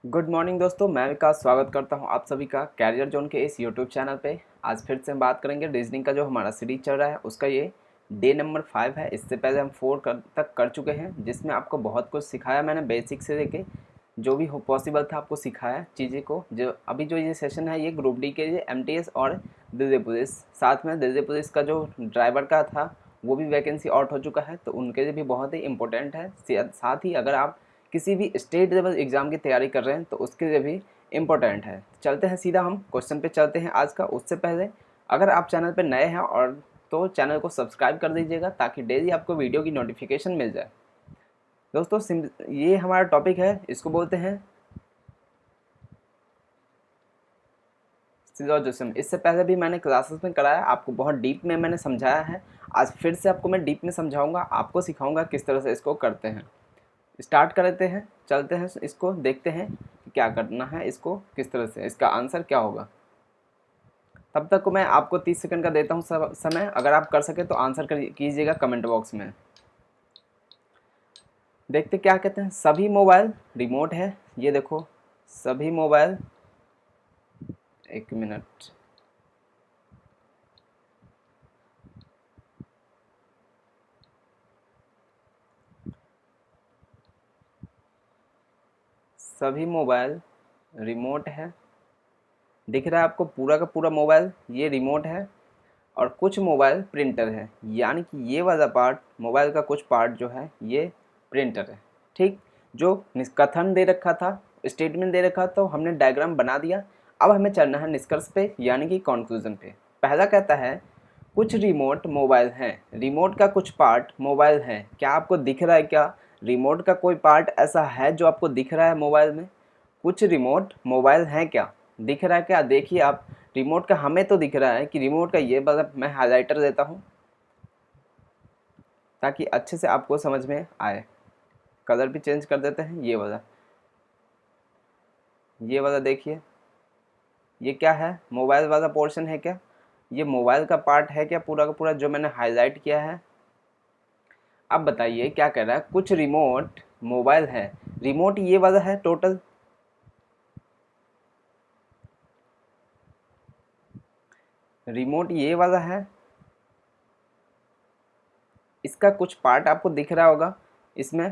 Good morning दोस्तों, मैं विकास स्वागत करता हूं आप सभी का कैरियर जोन के इस यूट्यूब चैनल पे। आज फिर से हम बात करेंगे रीजनिंग का जो हमारा सीरीज चल रहा है उसका ये डे नंबर 5 है। इससे पहले हम 4 तक कर चुके हैं, जिसमें आपको बहुत कुछ सिखाया मैंने, बेसिक से लेके जो भी हो पॉसिबल था आपको सिखाया चीज़ें को। जो अभी जो ये सेशन है ये ग्रुप डी के लिए एमटीएस और दिल्ली पुलिस, साथ में दिल्ली पुलिस का जो ड्राइवर का था वो भी वैकेंसी आउट हो चुका है, तो उनके लिए भी बहुत ही इंपॉर्टेंट है। साथ ही अगर आप किसी भी स्टेट लेवल एग्ज़ाम की तैयारी कर रहे हैं तो उसके लिए भी इम्पोर्टेंट है। चलते हैं सीधा हम क्वेश्चन पे चलते हैं आज का। उससे पहले अगर आप चैनल पे नए हैं और तो चैनल को सब्सक्राइब कर दीजिएगा ताकि डेली आपको वीडियो की नोटिफिकेशन मिल जाए। दोस्तों ये हमारा टॉपिक है, इसको बोलते हैं सिलोजिज्म। इससे पहले भी मैंने क्लासेस में कराया, आपको बहुत डीप में मैंने समझाया है। आज फिर से आपको मैं डीप में समझाऊंगा, आपको सिखाऊंगा किस तरह से इसको करते हैं। स्टार्ट करते हैं, चलते हैं, इसको देखते हैं कि क्या करना है, इसको किस तरह से, इसका आंसर क्या होगा। तब तक को मैं आपको 30 सेकंड का देता हूँ समय। अगर आप कर सके तो आंसर कीजिएगा कमेंट बॉक्स में। देखते क्या कहते हैं। सभी मोबाइल रिमोट है, ये देखो सभी मोबाइल, एक मिनट, सभी मोबाइल रिमोट है। दिख रहा है आपको पूरा का पूरा मोबाइल ये रिमोट है, और कुछ मोबाइल प्रिंटर है, यानी कि ये वाला पार्ट मोबाइल का कुछ पार्ट जो है ये प्रिंटर है। ठीक, जो कथन दे रखा था, स्टेटमेंट दे रखा तो हमने डायग्राम बना दिया। अब हमें चलना है निष्कर्ष पे, यानी कि कंक्लूजन पे। पहला कहता है कुछ रिमोट मोबाइल हैं, रिमोट का कुछ पार्ट मोबाइल है। क्या आपको दिख रहा है? क्या रिमोट का कोई पार्ट ऐसा है जो आपको दिख रहा है मोबाइल में? कुछ रिमोट मोबाइल हैं, क्या दिख रहा है? क्या देखिए आप, रिमोट का हमें तो दिख रहा है कि रिमोट का ये, मतलब मैं हाइलाइटर देता हूँ ताकि अच्छे से आपको समझ में आए। कलर भी चेंज कर देते हैं। ये वाला देखिए, ये क्या है? मोबाइल वाला पोर्शन है क्या? ये मोबाइल का पार्ट है क्या पूरा का पूरा जो मैंने हाईलाइट किया है? अब बताइए क्या कह रहा है। कुछ रिमोट मोबाइल है, रिमोट ये वाला है टोटल, रिमोट ये वाला है, इसका कुछ पार्ट आपको दिख रहा होगा इसमें।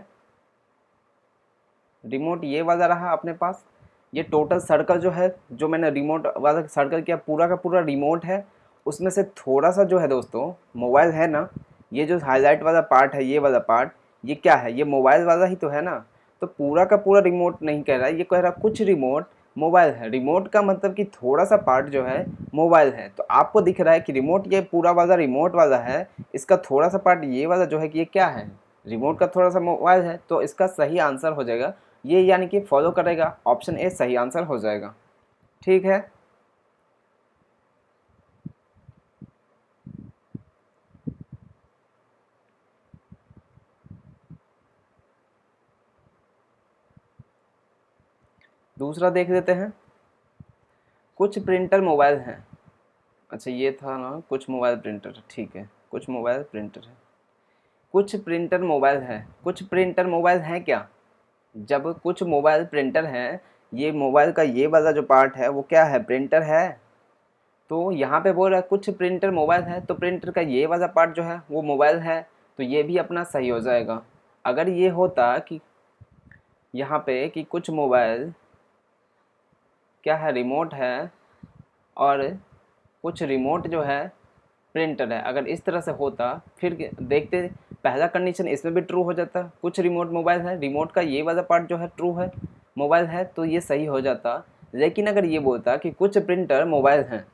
रिमोट ये वाला रहा अपने पास। ये टोटल सर्कल जो है, जो मैंने रिमोट वाला सर्कल किया, पूरा का पूरा रिमोट है। उसमें से थोड़ा सा जो है दोस्तों मोबाइल है ना। ये जो हाईलाइट वाला पार्ट है, ये वाला पार्ट, ये क्या है? ये मोबाइल वाला ही तो है ना। तो पूरा का पूरा रिमोट नहीं कह रहा है, ये कह रहा कुछ रिमोट मोबाइल है। रिमोट का मतलब कि थोड़ा सा पार्ट जो है मोबाइल है। तो आपको दिख रहा है कि रिमोट ये पूरा वाला रिमोट वाला है, इसका थोड़ा सा पार्ट ये वाला जो है कि ये क्या है? रिमोट का थोड़ा सा मोबाइल है। तो इसका सही आंसर हो जाएगा ये, यानी कि फॉलो करेगा, ऑप्शन ए सही आंसर हो जाएगा। ठीक है, दूसरा देख लेते हैं। कुछ प्रिंटर मोबाइल हैं। अच्छा ये था ना, कुछ मोबाइल प्रिंटर, ठीक है, कुछ मोबाइल प्रिंटर है। कुछ प्रिंटर मोबाइल है, कुछ प्रिंटर मोबाइल हैं क्या? जब कुछ मोबाइल प्रिंटर हैं, ये मोबाइल का ये वाला जो पार्ट है वो क्या है? प्रिंटर है। तो यहाँ पे बोल रहा है कुछ प्रिंटर मोबाइल है, तो प्रिंटर का ये वाला पार्ट जो है वो मोबाइल है, तो ये भी अपना सही हो जाएगा। अगर ये होता कि यहाँ पे कि कुछ मोबाइल क्या है? रिमोट है, और कुछ रिमोट जो है प्रिंटर है, अगर इस तरह से होता फिर देखते, पहला कंडीशन इसमें भी ट्रू हो जाता। कुछ रिमोट मोबाइल है, रिमोट का ये वाला पार्ट जो है ट्रू है, मोबाइल है, तो ये सही हो जाता। लेकिन अगर ये बोलता कि कुछ प्रिंटर मोबाइल हैं,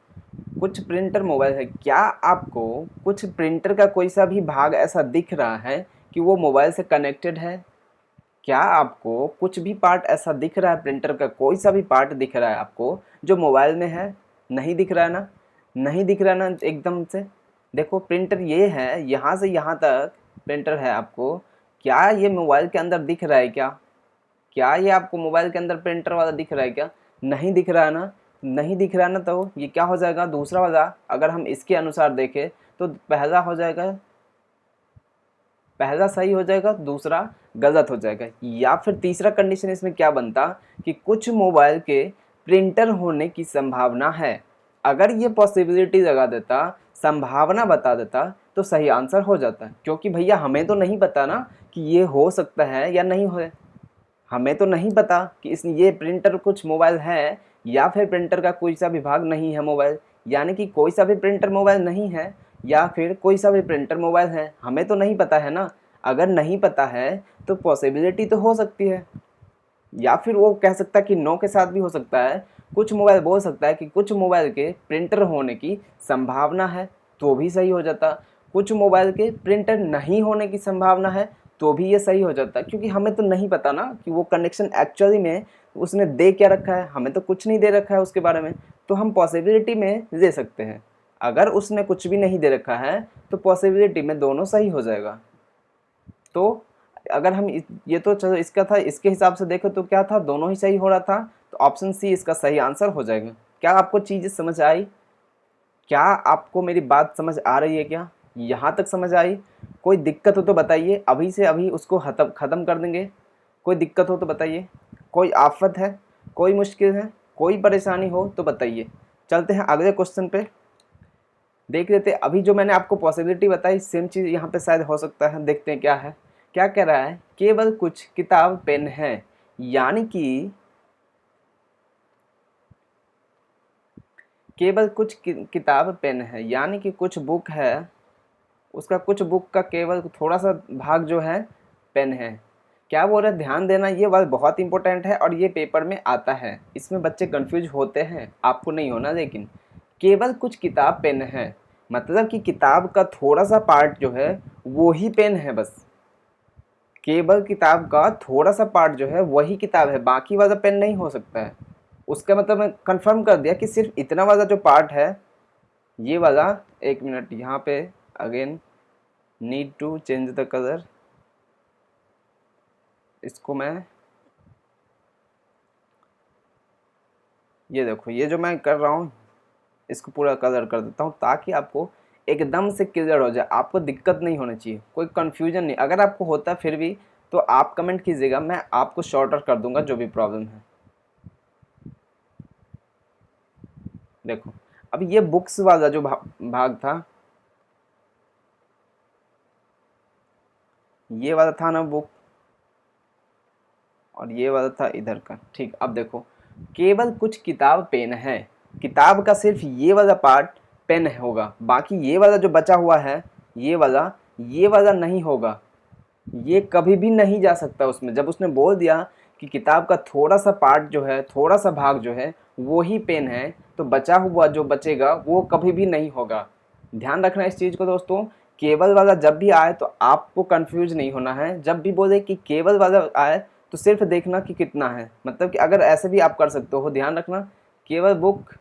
कुछ प्रिंटर मोबाइल है, क्या आपको कुछ प्रिंटर का कोई सा भी भाग ऐसा दिख रहा है कि वो मोबाइल से कनेक्टेड है? क्या आपको कुछ भी पार्ट ऐसा दिख रहा है, प्रिंटर का कोई सा भी पार्ट दिख रहा है आपको जो मोबाइल में है? नहीं दिख रहा है ना, नहीं दिख रहा है ना एकदम से। देखो प्रिंटर ये है, यहाँ से यहाँ तक प्रिंटर है आपको। क्या ये मोबाइल के अंदर दिख रहा है? क्या क्या ये आपको मोबाइल के अंदर प्रिंटर वाला दिख रहा है? क्या नहीं दिख रहा है ना, नहीं दिख रहा है ना, तो ये क्या हो जाएगा? दूसरा वाला अगर हम इसके अनुसार देखें तो पहला हो जाएगा पहला सही हो जाएगा, दूसरा गलत हो जाएगा। या फिर तीसरा कंडीशन इसमें क्या बनता कि कुछ मोबाइल के प्रिंटर होने की संभावना है। अगर ये पॉसिबिलिटी लगा देता, संभावना बता देता, तो सही आंसर हो जाता। क्योंकि भैया हमें तो नहीं पता ना कि ये हो सकता है या नहीं हो, हमें तो नहीं पता कि इस ये प्रिंटर कुछ मोबाइल है या फिर प्रिंटर का कोई सा विभाग नहीं है मोबाइल, यानी कि कोई सा भी प्रिंटर मोबाइल नहीं है या फिर कोई सा भी प्रिंटर मोबाइल है, हमें तो नहीं पता है ना। अगर नहीं पता है तो पॉसिबिलिटी तो हो सकती है, या फिर वो कह सकता है कि नो के साथ भी हो सकता है। कुछ मोबाइल बोल सकता है कि कुछ मोबाइल के प्रिंटर होने की संभावना है, तो भी सही हो जाता। कुछ मोबाइल के प्रिंटर नहीं होने की संभावना है, तो भी ये सही हो जाता। क्योंकि हमें तो नहीं पता ना कि वो कनेक्शन एक्चुअली में उसने दे क्या रखा है, हमें तो कुछ नहीं दे रखा है उसके बारे में, तो हम पॉसिबिलिटी में दे सकते हैं। अगर उसने कुछ भी नहीं दे रखा है तो पॉसिबिलिटी में दोनों सही हो जाएगा। तो अगर हम ये तो चलो इसका था, इसके हिसाब से देखो तो क्या था, दोनों ही सही हो रहा था, तो ऑप्शन सी इसका सही आंसर हो जाएगा। क्या आपको चीज़ें समझ आई? क्या आपको मेरी बात समझ आ रही है? क्या यहाँ तक समझ आई? कोई दिक्कत हो तो बताइए, अभी से अभी उसको ख़त्म कर देंगे। कोई दिक्कत हो तो बताइए, कोई आफत है, कोई मुश्किल है, कोई परेशानी हो तो बताइए। चलते हैं अगले क्वेश्चन पे, देख लेते हैं। अभी जो मैंने आपको पॉसिबिलिटी बताई सेम चीज़ यहाँ पे शायद हो सकता है, देखते हैं क्या है। क्या कह रहा है, केवल कुछ किताब पेन है, यानी कि केवल कुछ किताब पेन है, यानी कि कुछ बुक है, उसका कुछ बुक का केवल थोड़ा सा भाग जो है पेन है। क्या बोल रहे हैं, ध्यान देना, ये बात बहुत इंपॉर्टेंट है और ये पेपर में आता है। इसमें बच्चे कंफ्यूज होते हैं, आपको नहीं होना। लेकिन केवल कुछ किताब पेन है मतलब कि किताब का थोड़ा सा पार्ट जो है वो ही पेन है बस। केवल किताब का थोड़ा सा पार्ट जो है वही किताब है, बाकी वाला पेन नहीं हो सकता है। उसका मतलब मैं कंफर्म कर दिया कि सिर्फ इतना वाला जो पार्ट है ये वाला। एक मिनट, यहाँ पे again need to change the colour. इसको मैं, ये देखो, ये जो मैं कर रहा हूँ इसको पूरा कलर कर देता हूँ ताकि आपको एकदम से क्लियर हो जाए, आपको दिक्कत नहीं होनी चाहिए, कोई कन्फ्यूजन नहीं। अगर आपको होता है फिर भी तो आप कमेंट कीजिएगा, मैं आपको शॉर्ट आउट कर दूंगा जो भी प्रॉब्लम है। देखो, अब ये बुक्स वाला जो भाग था, ये वाला था ना बुक, और ये वाला था इधर का। ठीक, अब देखो, केवल कुछ किताब पेन है, किताब का सिर्फ ये वाला पार्ट पेन होगा, बाकी ये वाला जो बचा हुआ है ये वाला नहीं होगा, ये कभी भी नहीं जा सकता उसमें। जब उसने बोल दिया कि किताब का थोड़ा सा पार्ट जो है, थोड़ा सा भाग जो है वो ही पेन है, तो बचा हुआ जो बचेगा वो कभी भी नहीं होगा। ध्यान रखना इस चीज़ को दोस्तों। केवल वाला जब भी आए तो आपको कंफ्यूज नहीं होना है। जब भी बोले कि केवल वाला आए तो सिर्फ देखना कि कितना है, मतलब कि अगर ऐसे भी आप कर सकते हो। ध्यान रखना, केवल बुक,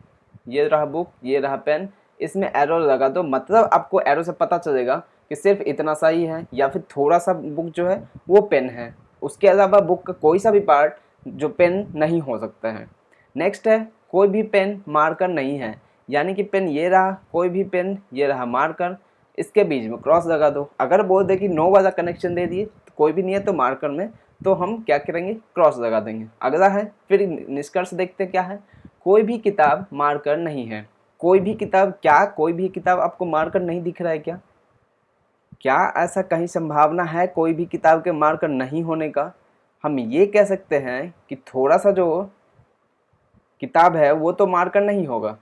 ये रहा बुक, ये रहा पेन, इसमें एरो लगा दो, मतलब आपको एरो से पता चलेगा कि सिर्फ इतना सा ही है, या फिर थोड़ा सा बुक जो है वो पेन है। उसके अलावा बुक का कोई सा भी पार्ट जो पेन नहीं हो सकता है। नेक्स्ट है, कोई भी पेन मार्कर नहीं है, यानी कि पेन ये रहा, कोई भी पेन ये रहा मार्कर, इसके बीच में क्रॉस लगा दो। अगर बोल दे कि नो वाला कनेक्शन दे दिए तो कोई भी नहीं है तो मार्कर में, तो हम क्या करेंगे, क्रॉस लगा देंगे। अगला है, फिर निष्कर्ष देखते क्या है, कोई भी किताब मार्कर नहीं है। कोई भी किताब, क्या कोई भी किताब आपको मार्कर नहीं दिख रहा है? क्या क्या ऐसा कहीं संभावना है कोई भी किताब के मार्कर नहीं होने का? हम ये कह सकते हैं कि थोड़ा सा जो किताब है वो तो मार्कर नहीं होगा।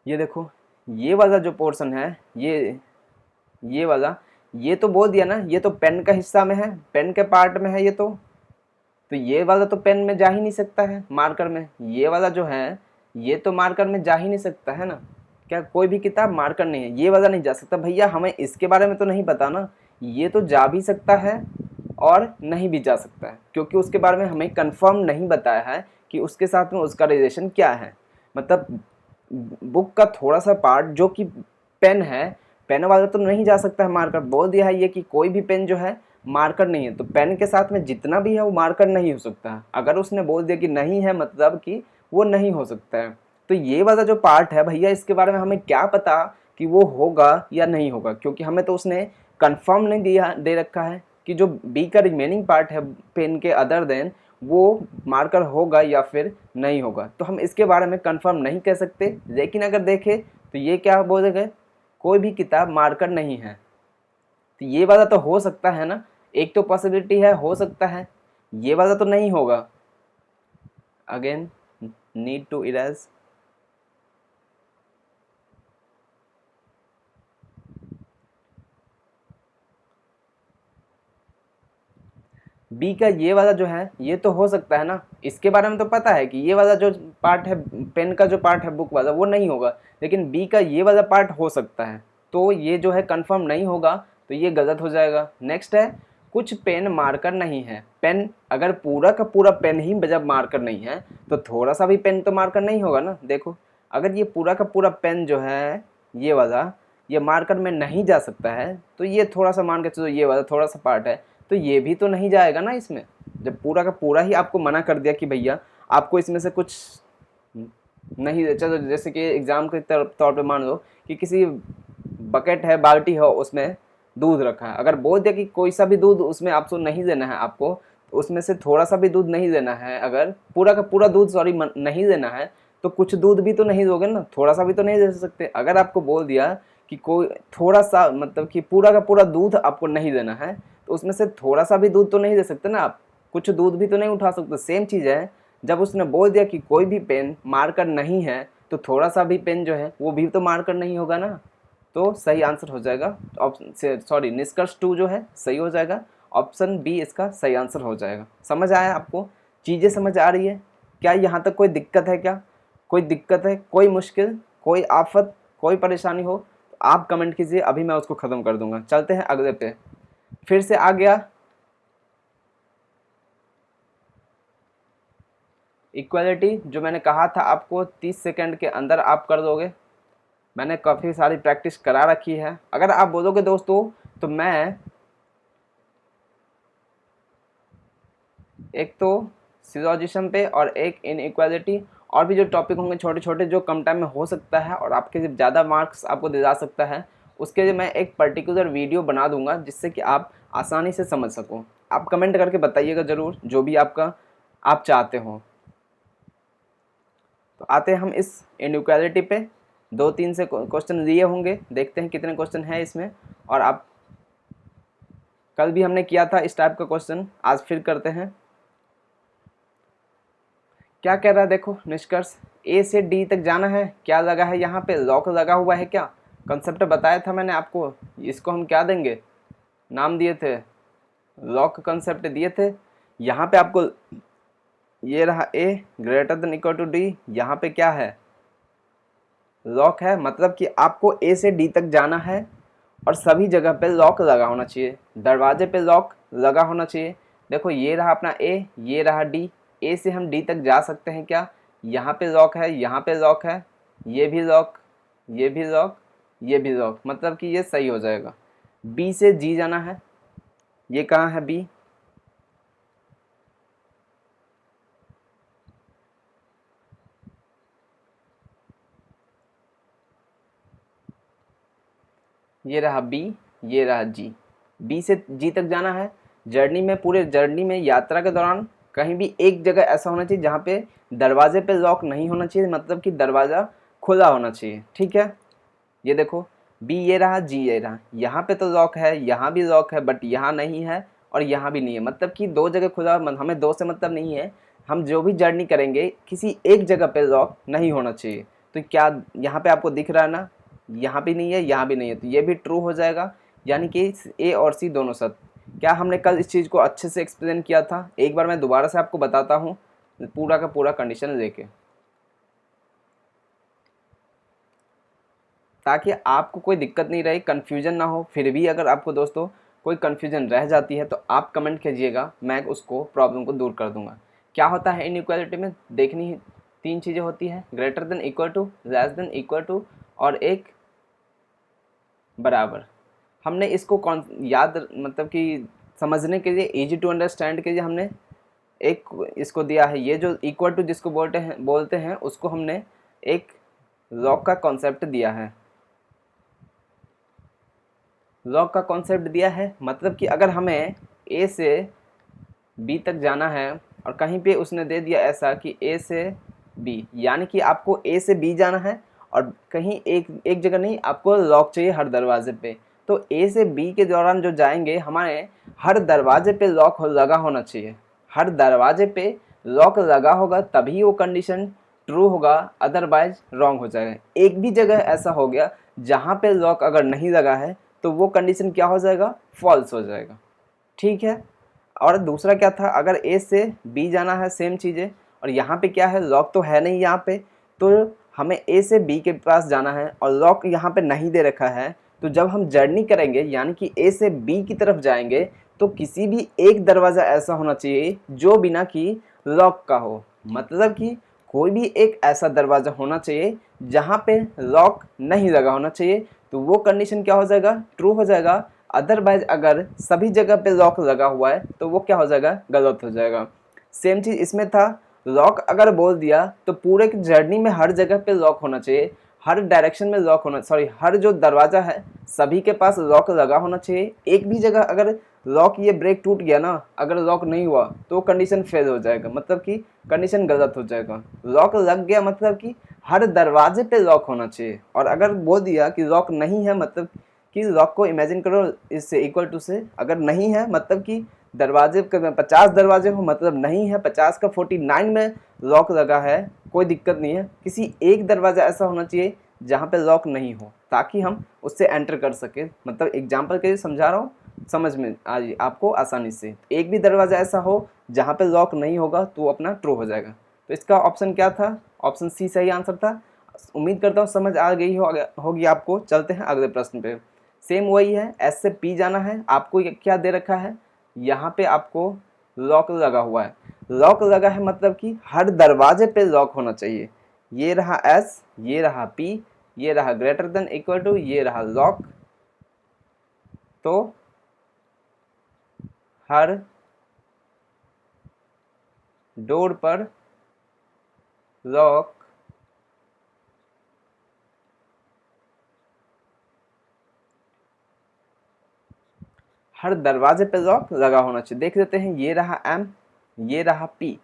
ये देखो, ये वाला जो पोर्शन है, ये वाला, ये तो बोल दिया ना, ये तो पेन का हिस्सा में है, पेन के पार्ट में है ये तो ये वाला तो पेन में जा ही नहीं सकता है मार्कर में। ये वाला जो है ये तो मार्कर में जा ही नहीं सकता है ना। क्या कोई भी किताब मार्कर नहीं है, ये वाला नहीं जा सकता? भैया हमें इसके बारे में तो नहीं पता ना, ये तो जा भी सकता है और नहीं भी जा सकता है, क्योंकि उसके बारे में हमें कंफर्म नहीं बताया है कि उसके साथ में उसका रिलेशन क्या है। मतलब बुक का थोड़ा सा पार्ट जो कि पेन है, पेन वाला तो नहीं जा सकता है मार्कर। बोल दिया है ये कि कोई भी पेन जो है मार्कर नहीं है, तो पेन के साथ में जितना भी है वो मार्कर नहीं हो सकता है। अगर उसने बोल दिया कि नहीं है, मतलब कि वो नहीं हो सकता है। तो ये वाला जो पार्ट है भैया, इसके बारे में हमें क्या पता कि वो होगा या नहीं होगा, क्योंकि हमें तो उसने कंफर्म नहीं दिया दे रखा है कि जो बी का रिमेनिंग पार्ट है पेन के अदर देन वो मार्कर होगा या फिर नहीं होगा। तो हम इसके बारे में कंफर्म नहीं कह सकते। लेकिन अगर देखें तो ये क्या बोले गए, कोई भी किताब मार्कर नहीं है, तो ये वाला तो हो सकता है ना, एक तो पॉसिबिलिटी है हो सकता है, ये वाला तो नहीं होगा। Again need to erase. B का ये वाला जो है ये तो हो सकता है ना, इसके बारे में तो पता है कि ये वाला जो पार्ट है पेन का जो पार्ट है बुक वाला वो नहीं होगा, लेकिन बी का ये वाला पार्ट हो सकता है, तो ये जो है कंफर्म नहीं होगा, तो ये गलत हो जाएगा। नेक्स्ट है कुछ पेन मार्कर नहीं है। पेन अगर पूरा का पूरा पेन ही जब मार्कर नहीं है तो थोड़ा सा भी पेन तो मार्कर नहीं होगा ना। देखो अगर ये पूरा का पूरा पेन जो है ये वाला ये मार्कर में नहीं जा सकता है, तो ये थोड़ा सा मान के चलो ये वाला थोड़ा सा पार्ट है तो ये भी तो नहीं जाएगा ना इसमें। जब पूरा का पूरा ही आपको मना कर दिया कि भैया आपको इसमें से कुछ नहीं, चलो जैसे कि एग्जाम के तौर पे मान लो कि किसी बकेट है बाल्टी है उसमें दूध रखा है, अगर बोल दिया कि कोई सा भी दूध उसमें आपको नहीं देना है, आपको तो उसमें से थोड़ा सा भी दूध नहीं देना है, अगर पूरा का पूरा दूध नहीं देना है तो कुछ दूध भी तो नहीं दोगे ना, थोड़ा सा भी तो नहीं दे सकते। अगर आपको बोल दिया कि कोई थोड़ा सा मतलब कि पूरा का पूरा दूध आपको नहीं देना है तो उसमें से थोड़ा सा भी दूध तो नहीं दे सकते ना आप, कुछ दूध भी तो नहीं उठा सकते। सेम चीज़ है, जब उसने बोल दिया कि कोई भी पेन मार्कर नहीं है तो थोड़ा सा भी पेन जो है वो भी तो मार्कर नहीं होगा ना। तो सही आंसर हो जाएगा ऑप्शन सॉरी निष्कर्ष 2 जो है सही हो जाएगा, ऑप्शन बी इसका सही आंसर हो जाएगा। समझ आया आपको, चीज़ें समझ आ रही है क्या, यहाँ तक कोई दिक्कत है क्या, कोई दिक्कत है, कोई मुश्किल, कोई आफत, कोई परेशानी हो तो आप कमेंट कीजिए, अभी मैं उसको ख़त्म कर दूंगा। चलते हैं अगले पे। फिर से आ गया इक्वालिटी, जो मैंने कहा था आपको 30 सेकंड के अंदर आप कर दोगे। मैंने काफ़ी सारी प्रैक्टिस करा रखी है, अगर आप बोलोगे दोस्तों तो मैं एक तो सिलोजिज्म पे और एक इनइक्वालिटी और भी जो टॉपिक होंगे छोटे छोटे जो कम टाइम में हो सकता है और आपके ज़्यादा मार्क्स आपको दिला सकता है, उसके लिए मैं एक पर्टिकुलर वीडियो बना दूंगा जिससे कि आप आसानी से समझ सको। आप कमेंट करके बताइएगा ज़रूर जो भी आपका आप चाहते हो। तो आते हैं हम इस इनइक्वालिटी पे, 2-3 से क्वेश्चन दिए होंगे, देखते हैं कितने क्वेश्चन हैं इसमें। और आप कल भी हमने किया था इस टाइप का क्वेश्चन, आज फिर करते हैं। क्या कह रहा है देखो निष्कर्ष, ए से डी तक जाना है, क्या लगा है यहाँ पे लॉक लगा हुआ है, क्या कंसेप्ट बताया था मैंने आपको, इसको हम क्या देंगे नाम दिए थे, लॉक कंसेप्ट दिए थे। यहाँ पे आपको ये रहा A greater than equal to D, यहाँ पे क्या है लॉक है, मतलब कि आपको ए से डी तक जाना है और सभी जगह पे लॉक लगा होना चाहिए, दरवाजे पे लॉक लगा होना चाहिए। देखो ये रहा अपना ए, ये रहा डी, ए से हम डी तक जा सकते हैं क्या, यहाँ पे लॉक है, यहाँ पे लॉक है, ये भी लॉक, ये भी लॉक, ये भी लॉक, मतलब कि ये सही हो जाएगा। बी से जी जाना है, ये कहाँ है बी, ये रहा बी, ये रहा जी, बी से जी तक जाना है। जर्नी में पूरे जर्नी में यात्रा के दौरान कहीं भी एक जगह ऐसा होना चाहिए जहाँ पे दरवाजे पे लॉक नहीं होना चाहिए, मतलब कि दरवाज़ा खुला होना चाहिए, ठीक है। ये देखो बी ये रहा, जी ये रहा, यहाँ पे तो लॉक है, यहाँ भी लॉक है, बट यहाँ नहीं है और यहाँ भी नहीं है, मतलब कि दो जगह खुला, हमें दो से मतलब नहीं है, हम जो भी जर्नी करेंगे किसी एक जगह पे लॉक नहीं होना चाहिए। तो क्या यहाँ पे आपको दिख रहा है ना, यहाँ भी नहीं है, यहाँ भी नहीं है, तो ये भी ट्रू हो जाएगा, यानी कि ए और सी दोनों सत्य। क्या हमने कल इस चीज़ को अच्छे से एक्सप्लेन किया था, एक बार मैं दोबारा से आपको बताता हूँ पूरा का पूरा कंडीशन लेके, ताकि आपको कोई दिक्कत नहीं रहे, कन्फ्यूजन ना हो। फिर भी अगर आपको दोस्तों कोई कन्फ्यूजन रह जाती है तो आप कमेंट कीजिएगा, मैं उसको प्रॉब्लम को दूर कर दूंगा। क्या होता है इनइक्वालिटी में, देखनी 3 चीज़ें होती हैं, greater than equal to, less than equal to और एक बराबर। हमने इसको कौन याद मतलब कि समझने के लिए, इजी टू अंडरस्टैंड के लिए हमने एक इसको दिया है, ये जो इक्वल टू जिसको बोलते हैं उसको हमने एक लॉक का कॉन्सेप्ट दिया है। लॉक का कॉन्सेप्ट दिया है, मतलब कि अगर हमें ए से बी तक जाना है और कहीं पे उसने दे दिया ऐसा कि ए से बी, यानी कि आपको ए से बी जाना है और कहीं एक एक जगह नहीं, आपको लॉक चाहिए हर दरवाजे पे। तो ए से बी के दौरान जो जाएंगे हमारे हर दरवाजे पे लॉक लगा होना चाहिए। हर दरवाजे पे लॉक लगा होगा तभी वो कंडीशन ट्रू होगा, अदरवाइज रॉन्ग हो जाएगा। एक भी जगह ऐसा हो गया जहाँ पे लॉक अगर नहीं लगा है तो वो कंडीशन क्या हो जाएगा, फॉल्स हो जाएगा। ठीक है। और दूसरा क्या था, अगर ए से बी जाना है सेम चीज़ें, और यहाँ पे क्या है, लॉक तो है नहीं यहाँ पे, तो हमें ए से बी के पास जाना है और लॉक यहाँ पे नहीं दे रखा है। तो जब हम जर्नी करेंगे यानी कि ए से बी की तरफ जाएंगे तो किसी भी एक दरवाज़ा ऐसा होना चाहिए जो बिना कि लॉक का हो, मतलब कि कोई भी एक ऐसा दरवाज़ा होना चाहिए जहाँ पे लॉक नहीं लगा होना चाहिए। तो वो कंडीशन क्या हो जाएगा, ट्रू हो जाएगा। अदरवाइज अगर सभी जगह पे लॉक लगा हुआ है तो वो क्या हो जाएगा, गलत हो जाएगा। सेम चीज़ इसमें था, लॉक अगर बोल दिया तो पूरे जर्नी में हर जगह पे लॉक होना चाहिए, हर डायरेक्शन में लॉक होना, सॉरी हर जो दरवाज़ा है सभी के पास लॉक लगा होना चाहिए। एक भी जगह अगर लॉक ये ब्रेक टूट गया ना, अगर लॉक नहीं हुआ तो कंडीशन फेल हो जाएगा, मतलब कि कंडीशन गलत हो जाएगा। लॉक लग गया मतलब कि हर दरवाजे पे लॉक होना चाहिए। और अगर बोल दिया कि लॉक नहीं है, मतलब कि लॉक को इमेजिन करो इससे इक्वल टू से, अगर नहीं है मतलब कि दरवाजे 50 दरवाजे हो, मतलब नहीं है 50 का 49 में लॉक लगा है, कोई दिक्कत नहीं है। किसी एक दरवाज़ा ऐसा होना चाहिए जहाँ पे लॉक नहीं हो ताकि हम उससे एंटर कर सके। मतलब एग्जांपल के लिए समझा रहा हूँ, समझ में आ आपको आसानी से। एक भी दरवाज़ा ऐसा हो जहाँ पे लॉक नहीं होगा तो वो अपना ट्रू हो जाएगा। तो इसका ऑप्शन क्या था, ऑप्शन सी सही आंसर था। उम्मीद करता हूँ समझ आ गई होगी आपको। चलते हैं अगले प्रश्न पे। सेम वही है, एस से पी जाना है। आपको क्या दे रखा है, यहाँ पे आपको लॉक लगा हुआ है। लॉक लगा है मतलब कि हर दरवाजे पे लॉक होना चाहिए। ये रहा एस, ये रहा पी, ये रहा ग्रेटर देन इक्वल टू, ये रहा लॉक। तो हर डोर पर लॉक हर दरवाजे पे लॉक लगा होना चाहिए। देख लेते हैं, ये रहा एम, ये रहा पी।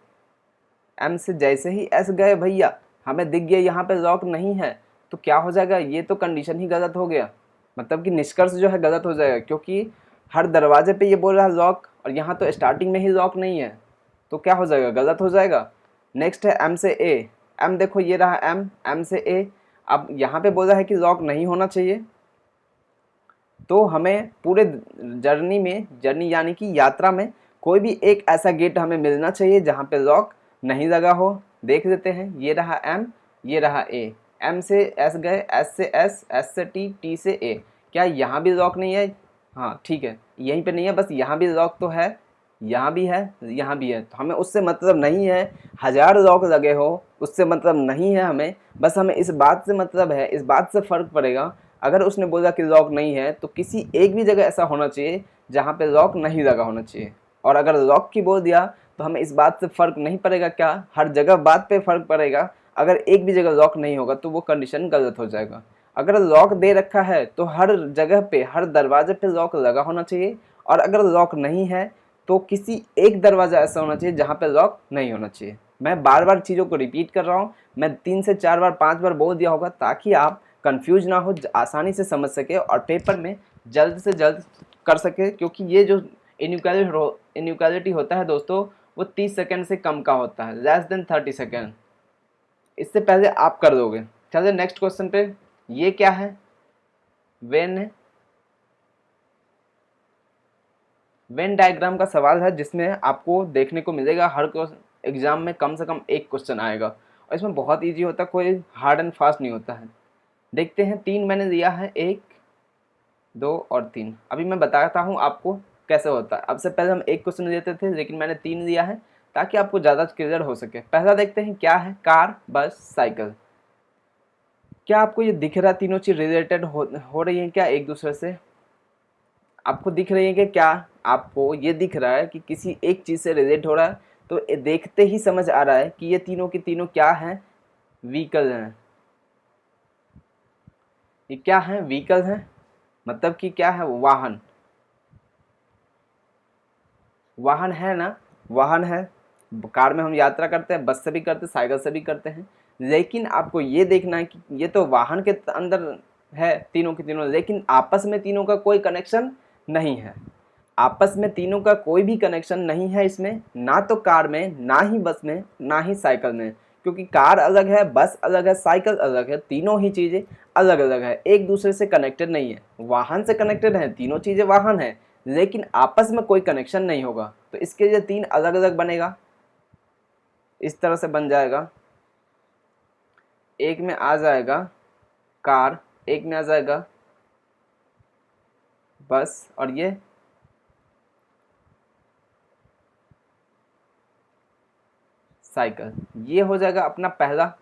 एम से जैसे ही एस गए भैया, हमें दिख गया यहाँ पे लॉक नहीं है, तो क्या हो जाएगा, ये तो कंडीशन ही गलत हो गया, मतलब कि निष्कर्ष जो है गलत हो जाएगा, क्योंकि हर दरवाजे पे ये बोल रहा है लॉक और यहाँ तो स्टार्टिंग में ही लॉक नहीं है, तो क्या हो जाएगा, गलत हो जाएगा। नेक्स्ट है एम से ए। एम देखो ये रहा एम, एम से ए। अब यहाँ पे बोल रहा है कि लॉक नहीं होना चाहिए, तो हमें पूरे जर्नी में, जर्नी यानी कि यात्रा में, कोई भी एक ऐसा गेट हमें मिलना चाहिए जहाँ पे लॉक नहीं लगा हो। देख लेते हैं, ये रहा एम, ये रहा ए। एम से एस गए, एस से एस, एस से टी, टी से ए। क्या यहाँ भी लॉक नहीं है, हाँ ठीक है, यहीं पे नहीं है, बस यहाँ भी लॉक तो है, यहाँ भी है, यहाँ भी है। तो हमें उससे मतलब नहीं है हज़ार लॉक लगे हो, उससे मतलब नहीं है हमें, बस हमें इस बात से मतलब है, इस बात से फ़र्क पड़ेगा अगर उसने बोला कि लॉक नहीं है तो किसी एक भी जगह ऐसा होना चाहिए जहाँ पे लॉक नहीं लगा होना चाहिए। और अगर लॉक की बोल दिया तो हमें इस बात से फ़र्क नहीं पड़ेगा, क्या हर जगह बात पे फ़र्क पड़ेगा। अगर एक भी जगह लॉक नहीं होगा तो वो कंडीशन गलत हो जाएगा। अगर लॉक दे रखा है तो हर जगह पे, हर दरवाजे पे लॉक लगा होना चाहिए, और अगर लॉक नहीं है तो किसी एक दरवाज़ा ऐसा होना चाहिए जहाँ पे लॉक नहीं होना चाहिए। मैं बार बार चीज़ों को रिपीट कर रहा हूँ, मैं 3 से 4 बार 5 बार बोल दिया होगा ताकि आप कंफ्यूज ना हो, आसानी से समझ सके और पेपर में जल्द से जल्द कर सके। क्योंकि ये जो इनइक्वालिटी होता है दोस्तों, वो 30 सेकंड से कम का होता है, लेस देन 30 सेकंड, इससे पहले आप कर दोगे। चलिए नेक्स्ट क्वेश्चन पे। ये क्या है, वेन डायग्राम का सवाल है, जिसमें आपको देखने को मिलेगा हर एग्जाम में कम से कम एक क्वेश्चन आएगा, और इसमें बहुत इजी होता है, कोई हार्ड एंड फास्ट नहीं होता है। देखते हैं, 3 मैंने दिया है, 1, 2 और 3। अभी मैं बताता हूँ आपको कैसे होता है। अब से पहले हम एक क्वेश्चन देते थे, लेकिन मैंने 3 दिया है ताकि आपको ज़्यादा क्लियर हो सके। पहला देखते हैं क्या है, कार, बस, साइकिल। क्या आपको ये दिख रहा, तीनों चीज़ रिलेटेड हो रही है क्या एक दूसरे से? आपको दिख रही है कि क्या आपको ये दिख रहा है कि किसी एक चीज़ से रिलेट हो रहा है? तो देखते ही समझ आ रहा है कि ये तीनों की तीनों क्या हैं, व्हीकल हैं। ये क्या हैं, व्हीकल हैं। मतलब कि क्या है, वाहन, वाहन है ना, वाहन है। कार में हम यात्रा करते हैं, बस से भी करते हैं, साइकिल से भी करते हैं। लेकिन आपको ये देखना है कि ये तो वाहन के अंदर है तीनों के तीनों, लेकिन आपस में तीनों का कोई कनेक्शन नहीं है। आपस में तीनों का कोई भी कनेक्शन नहीं है इसमें, ना तो कार में, ना ही बस में, ना ही साइकिल में। क्योंकि कार अलग है, बस अलग है, साइकिल अलग है, तीनों ही चीज़ें अलग अलग है, एक दूसरे से कनेक्टेड नहीं है। वाहन से कनेक्टेड है, तीनों चीज़ें वाहन है, लेकिन आपस में कोई कनेक्शन नहीं होगा। तो इसके लिए तीन अलग अलग बनेगा, इस तरह से बन जाएगा। एक में आ जाएगा कार, एक में आ जाएगा बस, और ये साइकिल। ये हो जाएगा अपना पहला।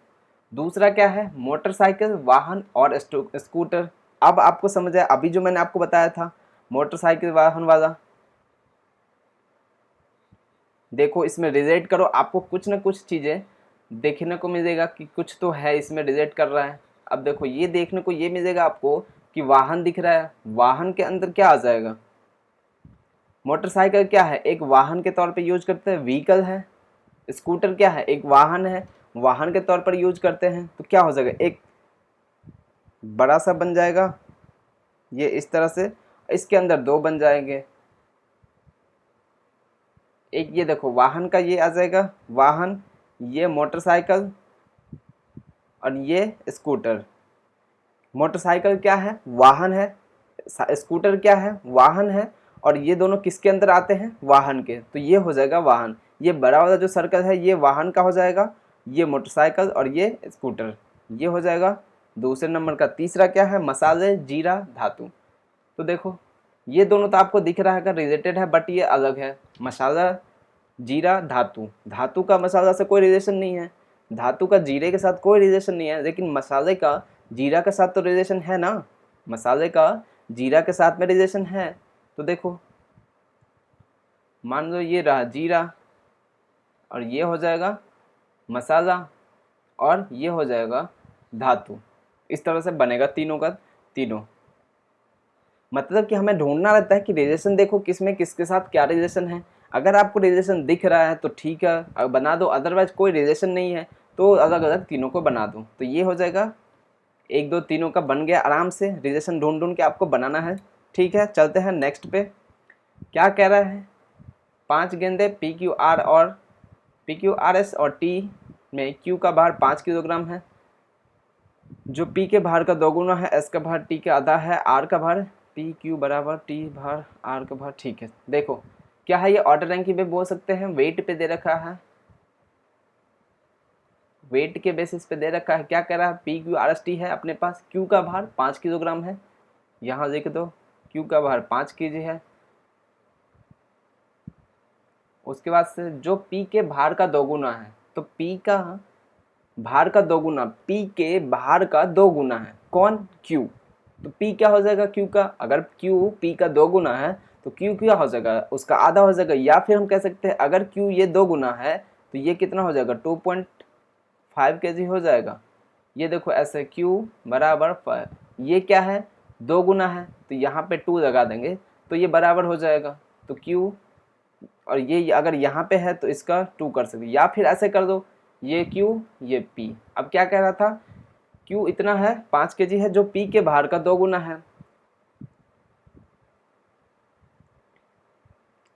दूसरा क्या है, मोटरसाइकिल, वाहन और स्कूटर। अब आपको समझ आया, अभी जो मैंने आपको बताया था मोटरसाइकिल वाहन वाला, देखो इसमें रिलेट करो, आपको कुछ ना कुछ चीज़ें देखने को मिलेगा कि कुछ तो है इसमें रिलेट कर रहा है। अब देखो ये देखने को ये मिलेगा आपको कि वाहन दिख रहा है, वाहन के अंदर क्या आ जाएगा, मोटरसाइकिल क्या है, एक वाहन के तौर पे यूज करते हैं, व्हीकल है। स्कूटर क्या है, एक वाहन है, वाहन के तौर पर यूज करते हैं। तो क्या हो जाएगा, एक बड़ा सा बन जाएगा ये इस तरह से, इसके अंदर दो बन जाएंगे। एक ये देखो वाहन का ये आ जाएगा वाहन, ये मोटरसाइकिल और ये स्कूटर। मोटरसाइकिल क्या है, वाहन है, स्कूटर क्या है, वाहन है, और ये दोनों किसके अंदर आते हैं, वाहन के। तो ये हो जाएगा वाहन। ये बड़ा वाला जो सर्कल है ये वाहन का हो जाएगा, ये मोटरसाइकिल और ये स्कूटर, ये हो जाएगा दूसरे नंबर का। तीसरा क्या है, मसाले, जीरा, धातु। तो देखो ये दोनों तो आपको दिख रहा है रिलेटेड है, बट ये अलग है। मसाला, जीरा, धातु। धातु का मसाला से कोई रिलेशन नहीं है, धातु का जीरे के साथ कोई रिलेशन नहीं है, लेकिन मसाले का जीरा के साथ तो रिलेशन है ना, मसाले का जीरा के साथ में रिलेशन है। तो देखो मान लो ये रहा जीरा, और ये हो जाएगा मसाला, और ये हो जाएगा धातु। इस तरह से बनेगा तीनों का तीनों। मतलब कि हमें ढूंढना रहता है कि रिलेशन देखो किसमें किसके साथ क्या रिलेशन है। अगर आपको रिलेशन दिख रहा है तो ठीक है बना दो, अदरवाइज कोई रिलेशन नहीं है तो अलग अलग तीनों को बना दो। तो ये हो जाएगा एक दो तीनों का बन गया, आराम से रिलेशन ढूंढ ढूंढ के आपको बनाना है। ठीक है, चलते हैं नेक्स्ट पे। क्या कह रहा है, 5 गेंदे PQRS और T में Q का भार 5 किलोग्राम है, जो P के भार का दोगुना है, S का भार T के आधा है, R का भार PQ बराबर T भार R का भार। ठीक है, देखो क्या है ये, ऑर्डर रैंकिंग पे बोल सकते हैं, वेट पे दे रखा है, वेट के बेसिस पे दे रखा है। क्या कह रहा है, PQRS है अपने पास, Q का भार 5 किलोग्राम है, यहाँ लिख दो Q का भार 5 kg है। उसके बाद से जो P के भार का दोगुना है, तो P का भार का दोगुना, P के भार का दोगुना है कौन, Q। तो P क्या हो जाएगा Q का, अगर Q P का दोगुना है तो Q क्या हो जाएगा, उसका आधा हो जाएगा। या फिर हम कह सकते हैं अगर Q ये दोगुना है तो ये कितना हो जाएगा, 2.5 kg हो जाएगा। ये देखो ऐसे Q बराबर 5, ये क्या है, दो गुना है, तो यहाँ पे 2 लगा देंगे तो ये बराबर हो जाएगा। तो Q, और ये अगर यहाँ पे है तो इसका 2 कर सकते, या फिर ऐसे कर दो, ये Q ये P। अब क्या कह रहा था, Q इतना है 5 kg है, जो P के भार का 2 गुना है।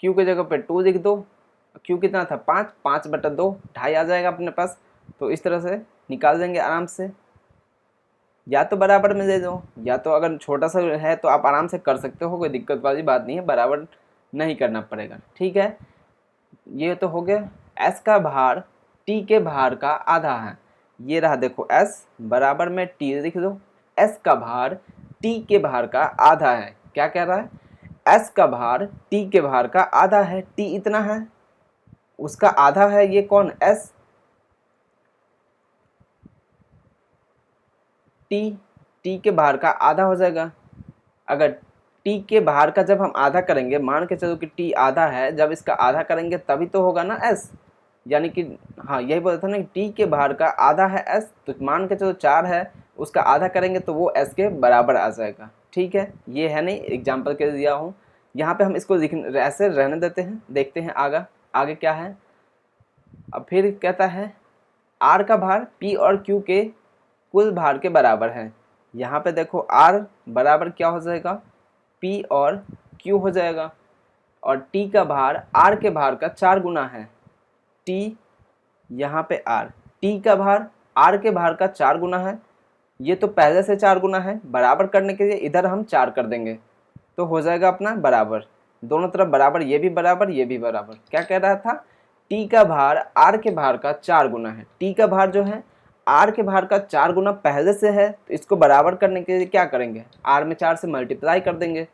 Q की जगह पे 2 लिख दो, Q कितना था 5, 5/2, 2.5 आ जाएगा अपने पास। तो इस तरह से निकाल देंगे आराम से, या तो बराबर में दे दो, या तो अगर छोटा सा है तो आप आराम से कर सकते हो, कोई दिक्कत वाली बात नहीं है, बराबर नहीं करना पड़ेगा। ठीक है, ये तो हो गया। S का भार T के भार का आधा है, ये रहा देखो S बराबर में T लिख दो, S का भार T के भार का आधा है। क्या कह रहा है, S का भार T के भार का आधा है, T इतना है, उसका आधा है ये कौन, S। T के भार का आधा हो जाएगा। अगर T के भार का जब हम आधा करेंगे, मान के चलो कि T आधा है, जब इसका आधा करेंगे तभी तो होगा ना S, यानी कि हाँ यही बोला था ना कि T के भार का आधा है S, तो मान के चलो 4 है, उसका आधा करेंगे तो वो S के बराबर आ जाएगा। ठीक है, ये है नहीं, एग्जाम्पल के दिया हूँ। यहाँ पे हम इसको ऐसे रहने देते हैं, देखते हैं आगे आगे क्या है। अब फिर कहता है आर का भार पी और क्यू के कुल भार के बराबर है। यहाँ पे देखो आर बराबर क्या हो जाएगा, पी और क्यू हो जाएगा, और टी का भार आर के भार का 4 गुना है। टी यहाँ पे आर, टी का भार आर के भार का 4 गुना है। ये तो पहले से 4 गुना है, बराबर करने के लिए इधर हम 4 कर देंगे तो हो जाएगा अपना बराबर, दोनों तरफ बराबर, ये भी बराबर ये भी बराबर। क्या कह रहा था, टी का भार आर के भार का 4 गुना है। टी का भार जो है आर के भार का 4 गुना पहले से है, तो इसको बराबर करने के लिए क्या करेंगे, आर में 4 से मल्टीप्लाई कर देंगे।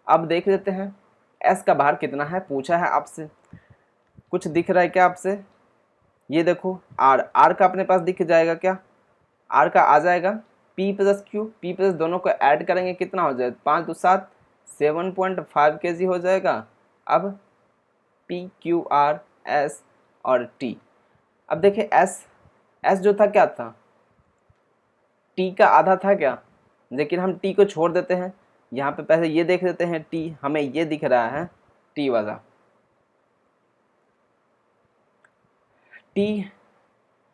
अब देख लेते हैं एस का भार कितना है, पूछा है आपसे, कुछ दिख रहा है क्या आपसे? ये देखो आर, आर का अपने पास दिख जाएगा क्या, आर का आ जाएगा P plus Q, P plus दोनों को ऐड करेंगे कितना हो जाएगा, 5 2 7 7.5 kg हो जाएगा। अब पी क्यू आर एस और टी, अब देखिए एस, एस जो था क्या था, टी का आधा था क्या, लेकिन हम टी को छोड़ देते हैं। यहाँ पे पहले ये देख लेते हैं, टी हमें ये दिख रहा है टी वाला, टी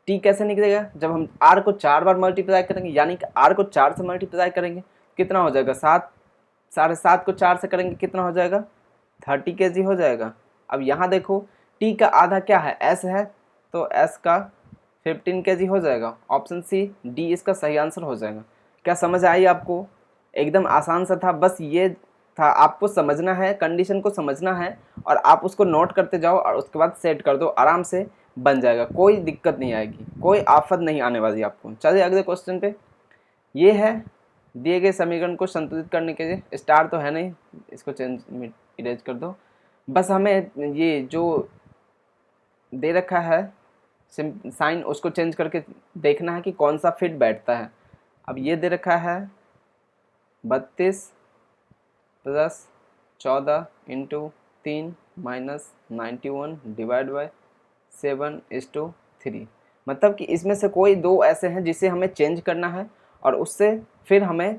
टी कैसे निकलेगा, जब हम आर को 4 बार मल्टीप्लाई करेंगे, यानी कि आर को 4 से मल्टीप्लाई करेंगे कितना हो जाएगा, 7, 7.5 को 4 से करेंगे कितना हो जाएगा, 30 kg हो जाएगा। अब यहाँ देखो टी का आधा क्या है, एस है, तो एस का 15 kg हो जाएगा। ऑप्शन सी डी इसका सही आंसर हो जाएगा। क्या समझ आई आपको? एकदम आसान सा था, बस ये था, आपको समझना है, कंडीशन को समझना है और आप उसको नोट करते जाओ और उसके बाद सेट कर दो, आराम से बन जाएगा, कोई दिक्कत नहीं आएगी, कोई आफत नहीं आने वाली आपको। चलिए अगले क्वेश्चन पे, ये है दिए गए समीकरण को संतुलित करने के लिए, स्टार तो है नहीं, इसको चेंज इरेज कर दो। बस हमें ये जो दे रखा है साइन उसको चेंज करके देखना है कि कौन सा फिट बैठता है। अब ये दे रखा है 32 + 14 × 3 - 91 डिवाइड बाय 7:3, मतलब कि इसमें से कोई दो ऐसे हैं जिसे हमें चेंज करना है और उससे फिर हमें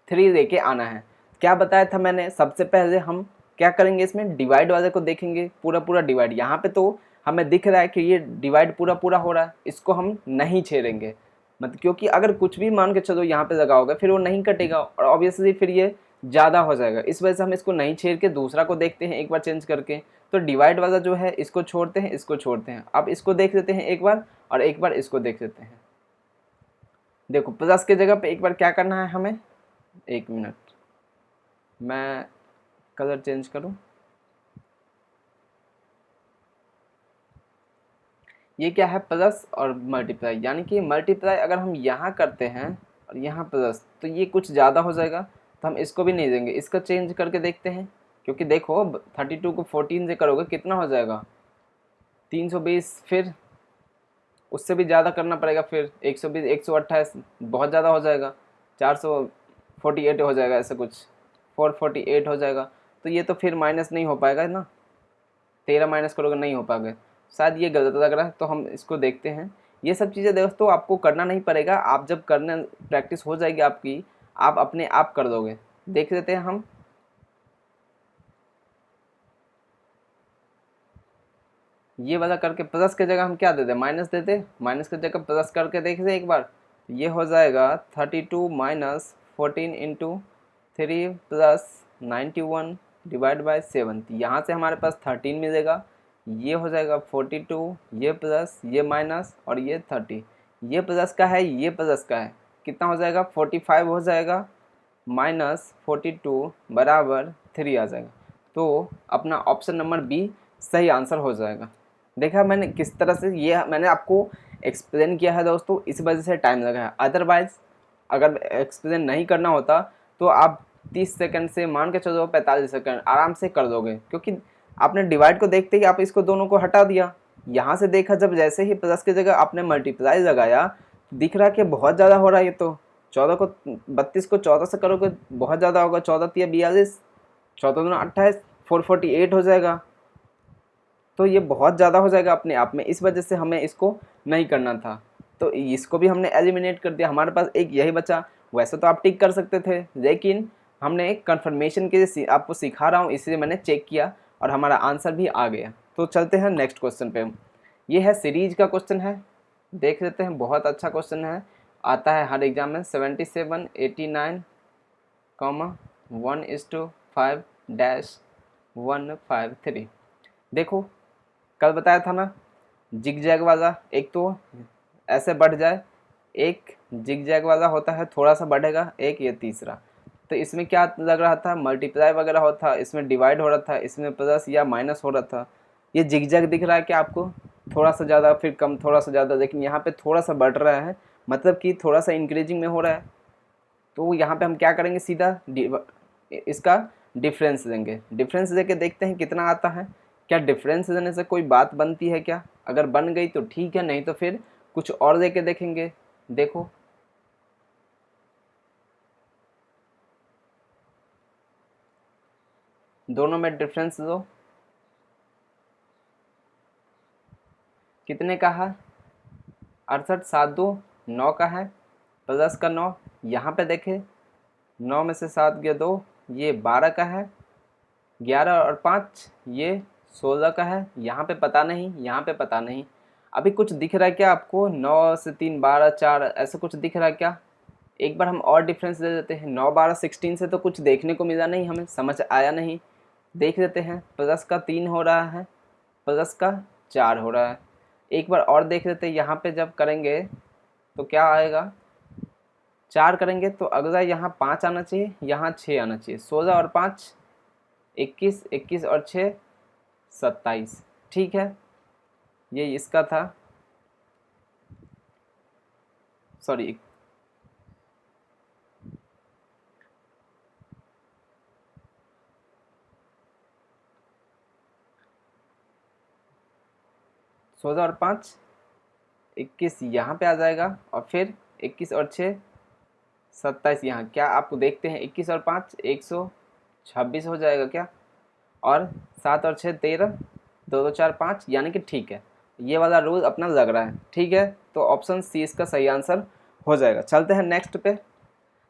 3 लेके आना है। क्या बताया था मैंने, सबसे पहले हम क्या करेंगे, इसमें डिवाइड वाले को देखेंगे, पूरा पूरा डिवाइड। यहाँ पे तो हमें दिख रहा है कि ये डिवाइड पूरा पूरा हो रहा है, इसको हम नहीं छेड़ेंगे, मतलब क्योंकि अगर कुछ भी मान के चलो यहाँ पे लगाओगे फिर वो नहीं कटेगा और ऑब्वियसली फिर ये ज़्यादा हो जाएगा, इस वजह से हम इसको नहीं छेड़ के दूसरा को देखते हैं एक बार चेंज करके। तो डिवाइड वाला जो है इसको छोड़ते हैं, इसको छोड़ते हैं। अब इसको देख लेते हैं एक बार और एक बार इसको देख लेते हैं। देखो प्लस के जगह पे एक बार क्या करना है हमें, 1 मिनट मैं कलर चेंज करूं, ये क्या है प्लस और मल्टीप्लाई, यानी कि मल्टीप्लाई अगर हम यहाँ करते हैं और यहाँ प्लस तो ये कुछ ज़्यादा हो जाएगा, तो हम इसको भी नहीं देंगे, इसका चेंज करके देखते हैं। क्योंकि देखो 32 को 14 से करोगे कितना हो जाएगा, 320, फिर उससे भी ज़्यादा करना पड़ेगा, फिर 120 128 बहुत ज़्यादा हो जाएगा, 448 हो जाएगा, ऐसा कुछ 448 हो जाएगा। तो ये तो फिर माइनस नहीं हो पाएगा ना, 13 माइनस करोगे नहीं हो पाएगा, शायद ये गलत लग रहा है, तो हम इसको देखते हैं। ये सब चीज़ें दोस्तों आपको करना नहीं पड़ेगा, आप जब करने प्रैक्टिस हो जाएगी आपकी, आप अपने आप कर दोगे। देख लेते हैं हम, ये वाला करके प्लस के जगह हम क्या देते, माइनस देते, माइनस के जगह प्लस करके देखते एक बार, ये हो जाएगा 32 - 14 × 3 + 91 डिवाइड बाय 7। यहाँ से हमारे पास 13 मिलेगा, ये हो जाएगा 42, ये प्लस ये माइनस और ये 30, ये प्लस का है ये प्लस का है, कितना हो जाएगा 45 हो जाएगा, -42 बराबर 3 आ जाएगा। तो अपना ऑप्शन नंबर बी सही आंसर हो जाएगा। देखा मैंने किस तरह से, ये मैंने आपको एक्सप्लेन किया है दोस्तों, इस वजह से टाइम लगा है, अदरवाइज़ अगर एक्सप्लेन नहीं करना होता तो आप 30 सेकंड से मान के चलो 45 सेकंड आराम से कर दोगे, क्योंकि आपने डिवाइड को देखते ही आप इसको दोनों को हटा दिया। यहाँ से देखा जब जैसे ही प्लस की जगह आपने मल्टीप्लाई लगाया, दिख रहा कि बहुत ज़्यादा हो रहा है, ये तो 14 को 32 को 14 से करोगे बहुत ज़्यादा होगा, 14 × 42, 14 × 28, 448 हो जाएगा, तो ये बहुत ज़्यादा हो जाएगा अपने आप में, इस वजह से हमें इसको नहीं करना था। तो इसको भी हमने एलिमिनेट कर दिया, हमारे पास एक यही बचा, वैसे तो आप टिक कर सकते थे, लेकिन हमने कंफर्मेशन के लिए आपको सिखा रहा हूँ, इसलिए मैंने चेक किया और हमारा आंसर भी आ गया। तो चलते हैं नेक्स्ट क्वेश्चन पे। ये है सीरीज का क्वेश्चन है, देख लेते हैं। बहुत अच्छा क्वेश्चन है, आता है हर एग्जाम में। 77 89 1:5-153। देखो कल बताया था ना, जिग जैग वाला, एक तो ऐसे बढ़ जाए, एक जिग जैग वाला होता है थोड़ा सा बढ़ेगा, एक ये तीसरा। तो इसमें क्या लग रहा था, मल्टीप्लाई वगैरह होता, इसमें डिवाइड हो रहा था, इसमें प्लस या माइनस हो रहा था। ये जिग जैग दिख रहा है क्या आपको, थोड़ा सा ज़्यादा फिर कम, थोड़ा सा ज़्यादा, लेकिन यहाँ पे थोड़ा सा बढ़ रहा है, मतलब कि थोड़ा सा इंक्रीजिंग में हो रहा है। तो यहाँ पे हम क्या करेंगे, सीधा इसका डिफरेंस लेंगे। डिफरेंस लेके देखते हैं कितना आता है। क्या डिफरेंस लेने से कोई बात बनती है क्या? अगर बन गई तो ठीक है, नहीं तो फिर कुछ और लेके देखेंगे। देखो दोनों में डिफरेंस लो, कितने का है? 68 7 2 9 का है, प्लस का 9। यहाँ पे देखें, 9 में से 7 गया 2, ये 12 का है। 11 और 5 ये 16 का है। यहाँ पे पता नहीं, यहाँ पे पता नहीं। अभी कुछ दिख रहा है क्या आपको? 9 से 3 12 4 ऐसा कुछ दिख रहा है क्या? एक बार हम और डिफरेंस दे देते हैं। 9 12 16 से तो कुछ देखने को मिला नहीं, हमें समझ आया नहीं। देख लेते हैं, प्लस का 3 हो रहा है, प्लस का 4 हो रहा है। एक बार और देख लेते हैं, यहाँ पे जब करेंगे तो क्या आएगा? 4 करेंगे तो अगला यहाँ 5 आना चाहिए, यहाँ 6 आना चाहिए। 16 और 5 21, 21 और 6 27। ठीक है, ये इसका था, सॉरी 16 और 5 21 यहाँ पे आ जाएगा, और फिर 21 और 6 27 यहाँ। क्या आपको देखते हैं, 21 और 5 126 हो जाएगा क्या? और 7 और 6 13, 2 2 4 5, यानी कि ठीक है, ये वाला रूल अपना लग रहा है। ठीक है, तो ऑप्शन सी इसका सही आंसर हो जाएगा। चलते हैं नेक्स्ट पे।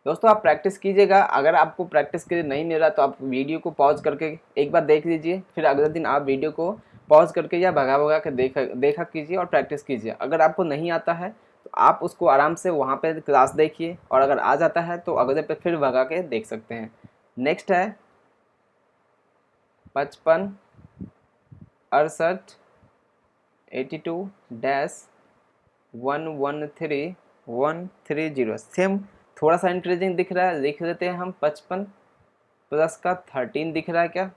दोस्तों आप प्रैक्टिस कीजिएगा, अगर आपको प्रैक्टिस के लिए नहीं मिल रहा तो आप वीडियो को पॉज करके एक बार देख लीजिए, फिर अगले दिन आप वीडियो को पॉज करके या भगा भगा के देखा कीजिए और प्रैक्टिस कीजिए। अगर आपको नहीं आता है तो आप उसको आराम से वहाँ पे क्लास देखिए, और अगर आ जाता है तो अगले पे फिर भगा के देख सकते हैं। नेक्स्ट है 55 68 82-113-130। सेम, थोड़ा सा इंक्रीजिंग दिख रहा है, लिख लेते हैं हम 55 प्लस का 13 दिख रहा है क्या?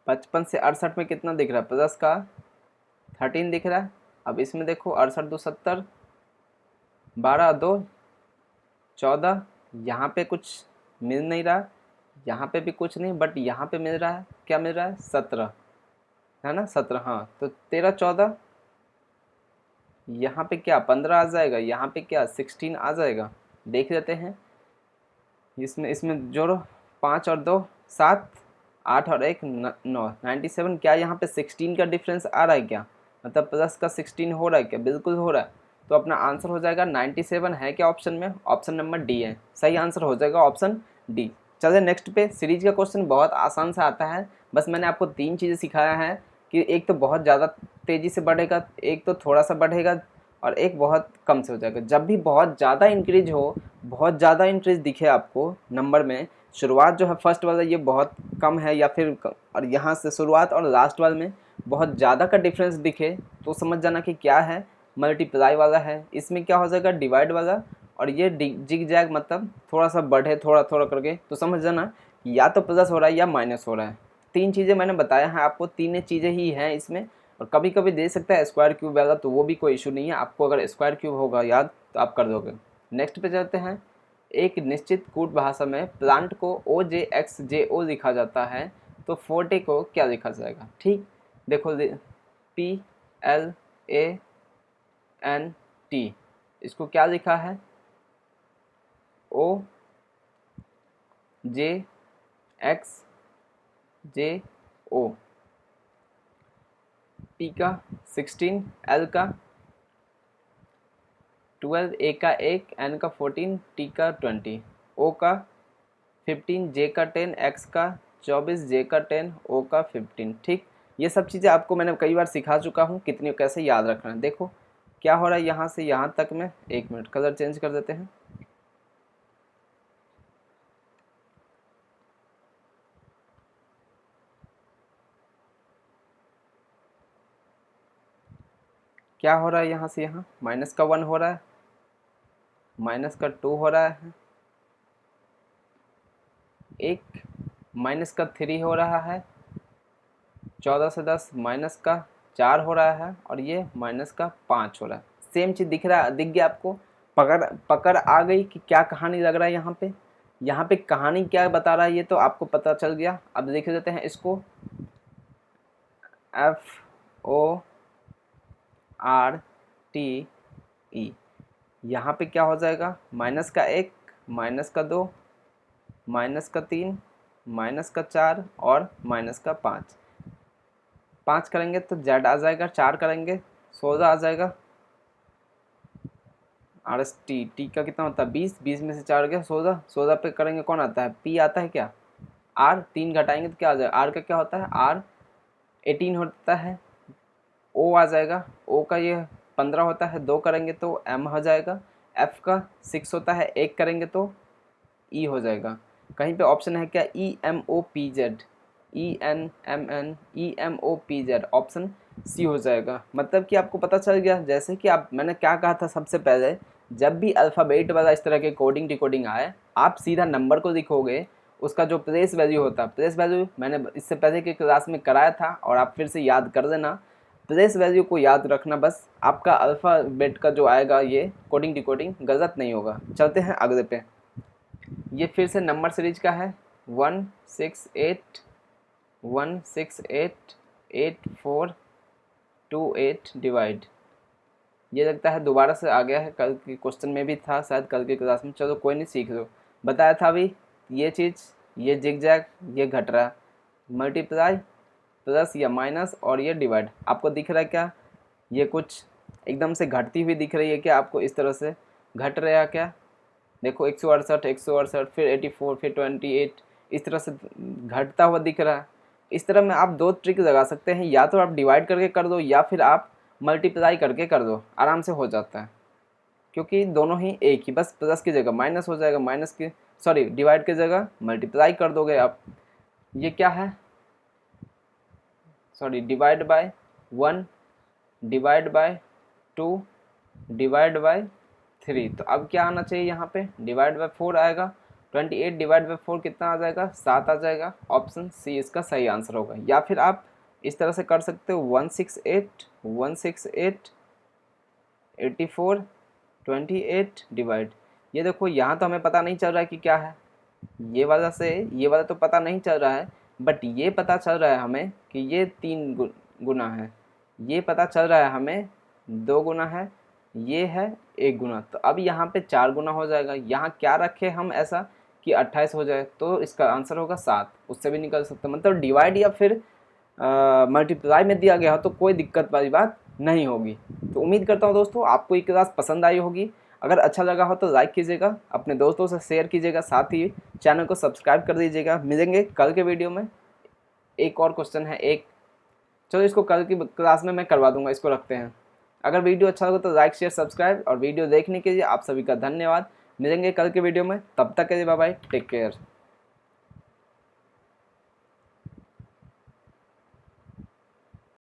पचपन से 68 में कितना दिख रहा है? प्लस का 13 दिख रहा है। अब इसमें देखो, 68 2 70, 12 2 14, यहाँ पे कुछ मिल नहीं रहा, यहाँ पे भी कुछ नहीं, बट यहाँ पे मिल रहा है, क्या मिल रहा है? 17 है ना, 17। हाँ, तो 13 14, यहाँ पे क्या 15 आ जाएगा, यहाँ पे क्या 16 आ जाएगा। देख लेते हैं, इसमें इसमें जोड़ो, 5 और 2 7, 8 और 1 9, 97। क्या यहाँ पे 16 का डिफरेंस आ रहा है क्या? मतलब प्लस का 16 हो रहा है क्या? बिल्कुल हो रहा है। तो अपना आंसर हो जाएगा 97 है क्या ऑप्शन में? ऑप्शन नंबर डी है, सही आंसर हो जाएगा ऑप्शन डी। चलिए नेक्स्ट पे। सीरीज का क्वेश्चन बहुत आसान सा आता है, बस मैंने आपको 3 चीज़ें सिखाया है कि एक तो बहुत ज़्यादा तेज़ी से बढ़ेगा, एक तो थोड़ा सा बढ़ेगा, और एक बहुत कम से हो जाएगा। जब भी बहुत ज़्यादा इंक्रीज हो, बहुत ज़्यादा इंक्रीज दिखे आपको नंबर में, शुरुआत जो है फर्स्ट वाला ये बहुत कम है, या फिर और यहाँ से शुरुआत और लास्ट वाले में बहुत ज़्यादा का डिफरेंस दिखे, तो समझ जाना कि क्या है, मल्टीप्लाई वाला है। इसमें क्या हो जाएगा, डिवाइड वाला। और ये जिग जैग मतलब थोड़ा सा बढ़े थोड़ा थोड़ा करके, तो समझ जाना या तो प्लस हो रहा है या माइनस हो रहा है। 3 चीज़ें मैंने बताया है आपको, 3 चीज़ें ही हैं इसमें। और कभी कभी दे सकता है स्क्वायर क्यूब वाला, तो वो भी कोई इशू नहीं है, आपको अगर स्क्वायर क्यूब होगा याद तो आप कर दोगे। नेक्स्ट पे चलते हैं। एक निश्चित कूट भाषा में प्लांट को OJXJO लिखा जाता है, तो फोर्टे को क्या लिखा जाएगा? ठीक, देखो PLANT, इसको क्या लिखा है? OJXJO। O, P का 16, L का 12, A का 1, N का 14, T का 20, O का 15, J का 10, X का 24, J का 10, O का 15। ठीक, ये सब चीज़ें आपको मैंने कई बार सिखा चुका हूँ, कितनी कैसे याद रखना है। देखो क्या हो रहा है यहाँ से यहाँ तक में। 1 मिनट, कलर चेंज कर देते हैं। क्या हो रहा है यहाँ से यहाँ, माइनस का 1 हो रहा है, माइनस का 2 हो रहा है, एक माइनस का 3 हो रहा है, 14 से 10 माइनस का 4 हो रहा है, और ये माइनस का 5 हो रहा है। सेम चीज़ दिख रहा, दिख गया आपको? पकड़ आ गई कि क्या कहानी लग रहा है यहाँ पे। यहाँ पे कहानी क्या बता रहा है ये तो आपको पता चल गया। अब देख लेते हैं इसको, FORTE। यहाँ पे क्या हो जाएगा, माइनस का 1, माइनस का 2, माइनस का 3, माइनस का 4 और माइनस का 5। 5 करेंगे तो जेड आ जाएगा, 4 करेंगे 16 आ जाएगा, RST का कितना होता है 20, 20 में से 4 गया 16, 16 पे करेंगे कौन आता है, P आता है क्या, R 3 घटाएंगे तो क्या आ जाएगा, R का क्या होता है, R 18 होता है, O आ जाएगा, O का ये 15 होता है, 2 करेंगे तो M हो जाएगा, F का 6 होता है, 1 करेंगे तो E हो जाएगा। कहीं पे ऑप्शन है क्या, EMOPZ, ENMNEMOPZ, ऑप्शन सी हो जाएगा। मतलब कि आपको पता चल गया। जैसे कि आप, मैंने क्या कहा था सबसे पहले, जब भी अल्फ़ाबेट वाला इस तरह के कोडिंग डिकोडिंग आए, आप सीधा नंबर को लिखोगे, उसका जो प्लेस वैल्यू होता है, प्लेस वैल्यू मैंने इससे पहले की क्लास में कराया था और आप फिर से याद कर देना। प्लेस वैल्यू को याद रखना बस, आपका अल्फ़ाबेट का जो आएगा ये कोडिंग डिकोडिंग गलत नहीं होगा। चलते हैं अगले पे। ये फिर से नंबर सीरीज का है, 168 डिवाइड। ये लगता है दोबारा से आ गया है, कल के क्वेश्चन में भी था शायद, कल की क्लास में। चलो कोई नहीं, सीख लो। बताया था अभी ये चीज़, ये जिगजैग, ये घट रहा, मल्टीप्लाई प्लस या माइनस, और ये डिवाइड। आपको दिख रहा है क्या, ये कुछ एकदम से घटती हुई दिख रही है क्या आपको, इस तरह से घट रहा है क्या। देखो 168, 168, फिर 84, फिर 28, इस तरह से घटता हुआ दिख रहा है। इस तरह में आप 2 ट्रिक लगा सकते हैं, या तो आप डिवाइड करके कर दो या फिर आप मल्टीप्लाई करके कर दो, आराम से हो जाता है। क्योंकि दोनों ही एक ही, बस प्लस की जगह माइनस हो जाएगा, माइनस की सॉरी डिवाइड की जगह मल्टीप्लाई कर दोगे आप। ये क्या है, sorry divide by 1, divide by 2, divide by 3। तो अब क्या आना चाहिए यहाँ पे, डिवाइड बाय 4 आएगा। 28 डिवाइड बाय 4 कितना आ जाएगा, 7 आ जाएगा। ऑप्शन सी इसका सही आंसर होगा। या फिर आप इस तरह से कर सकते हो, 168 84 28 डिवाइड। ये देखो यहाँ तो हमें पता नहीं चल रहा है कि क्या है, ये वाला से ये वाला तो पता नहीं चल रहा है, बट ये पता चल रहा है हमें कि ये 3 गुना है, ये पता चल रहा है हमें 2 गुना है, ये है 1 गुना। तो अब यहाँ पे 4 गुना हो जाएगा। यहाँ क्या रखे हम ऐसा कि 28 हो जाए, तो इसका आंसर होगा 7। उससे भी निकल सकता, मतलब डिवाइड या फिर मल्टीप्लाई में दिया गया हो तो कोई दिक्कत वाली बात नहीं होगी। तो उम्मीद करता हूँ दोस्तों आपको ये क्लास पसंद आई होगी। अगर अच्छा लगा हो तो लाइक कीजिएगा, अपने दोस्तों से शेयर कीजिएगा, साथ ही चैनल को सब्सक्राइब कर दीजिएगा। मिलेंगे कल के वीडियो में। एक और क्वेश्चन है, एक चलो इसको कल की क्लास में मैं करवा दूंगा, इसको रखते हैं। अगर वीडियो अच्छा लगा तो लाइक शेयर सब्सक्राइब, और वीडियो देखने के लिए आप सभी का धन्यवाद। मिलेंगे कल के वीडियो में, तब तक के लिए बाय बाय, टेक केयर।